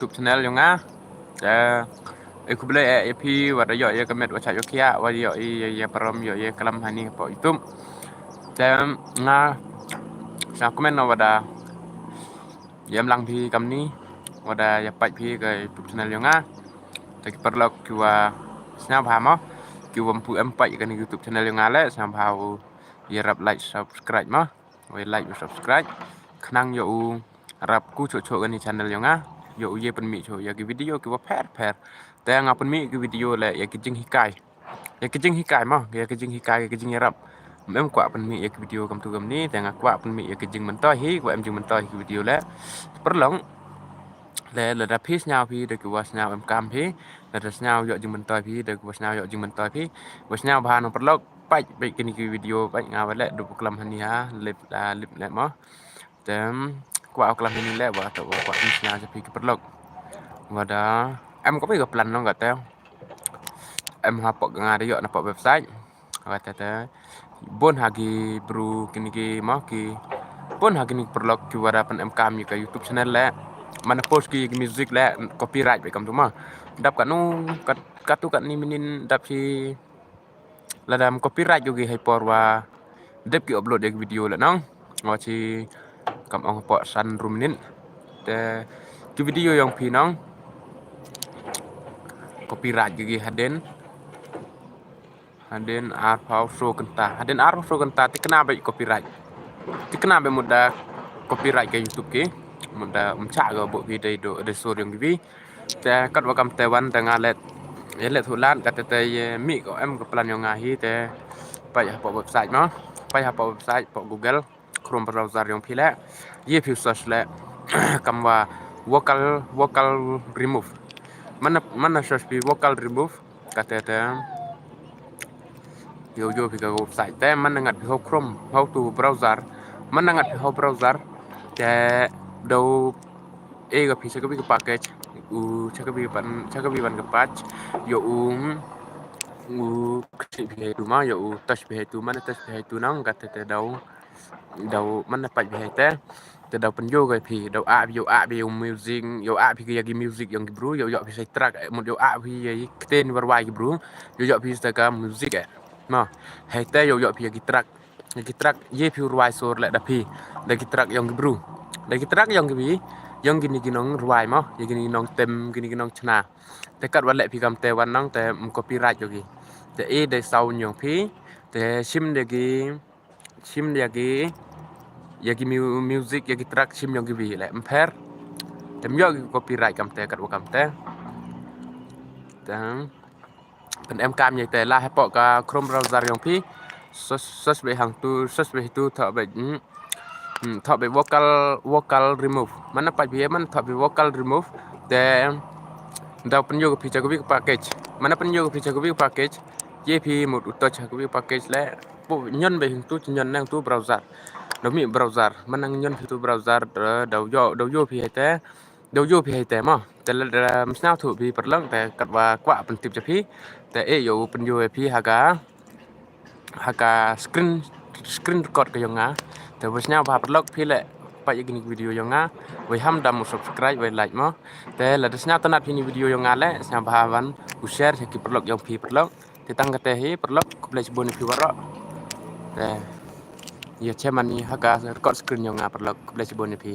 YouTube channel yang aku boleh pi wada yo ya kemet wacha yo kia wada yo ya param yo ya kalam hani po YouTube nga sa komen no wada yam lang pi kam ni wada ya pai pi ke YouTube channel yang tapi perlu kiwa snap hamo kiwa mpu empat ke YouTube channel yang le somehow ya rap like subscribe mah we like subscribe kenang yo rap ku cocok ke ni channel yang yo ye pen mi cho ya ki video ki wa pher te nga pen mi ki video le ya ki jing hikai mah ya ki jing hikai ki jing rap em kwa pen mi ya ki video kam tu kam ni te nga kwa pen mi ya ki jing mentoi hi kwa em jing mentoi ki video le perlong le da pis nhau phi de ki was nhau em kam phi le da nhau yo jing mentoi phi de ki was nhau yo jing mentoi phi was nhau ba no perlong pai bai ki ni ki video bai nga wa le du klam hani ha lip le mah tem qua klam ini le wa to qua bisnya je pi perlok wada em có biết gặp lần không gạt teo em ha pok nga de yo na pok website gạt te bon hagi bro kini ki ma ki bon hagi ni perlok ki wada pen em kam ka YouTube channel le mana post ki music le copyright be kam tu ma dap kan nu kat tu kan ni minin dap si ladam copyright juga hai por wa dep ki upload ek video le nang ngachi kam ong po san ruminin te ki video yang pinang copyright juga haden arpau so kenta ti kena be copyright ti kena be muda copyright ke YouTube ke muda umcha ga bo video de so yang gibi te kat wakam tewan tengah let ya let thulan kat te mi ko em ko plan yang ngahi te pa ya po website ma pa ya po website po Google Chrome browser yang pila ye view search le kamba vocal remove mana search pi vocal remove kata yo pi ka website te mana ngat pi Chrome how to browser mana ngat pi browser te do ga pi ka package chaka bi ban ka patch yo pi tu ma yo touch pi tu mana touch pi tu nang kata te dau mana patch pi te te dau penjo ga pi dau a bi music yo a pi ga music yang bro yo pi sai track mo yo a pi ten warwai bro yo pi Instagram music ma hai te yo pi track ye pi warwai sor le da pi da track yang bro da track yang bi yang gini nong ruai ma ya gini nong tem gini nong chna te kat wan le pi kam te wan nang te copyright yo gi te de sau nyong pi te sim de gi ya gi music ya gi track sim yang gi bi le emper tem yo gi copyright kam te kat wa kam te tang pen em kam ye te la he po ka Chrome browser yang pi search be hang tu tha be thọ be vocal remove mana pa bi man thọ be vocal remove te da pen yo pi cha ko bi package mana pen yo pi cha ko bi package ye pi một touch ko bi package le po nhân be tu nhân nang tu browser do mi browser mana nhân pi tu browser do yo pi te ma te la misnao thu bi perlang te kat wa kwa pen tip cha pi te yo pen yo pi haga screen record ke yang te wasnya ba perlok pi le pa ye gini video yang we ham dam subscribe we like mo te la desnya tanat pi ni video yang le snya ba wan share ki perlok yang pi perlok te tang kate hi perlok ko ble bon pi wara te ye cheman ni haga record screen yang perlok ko ble bon pi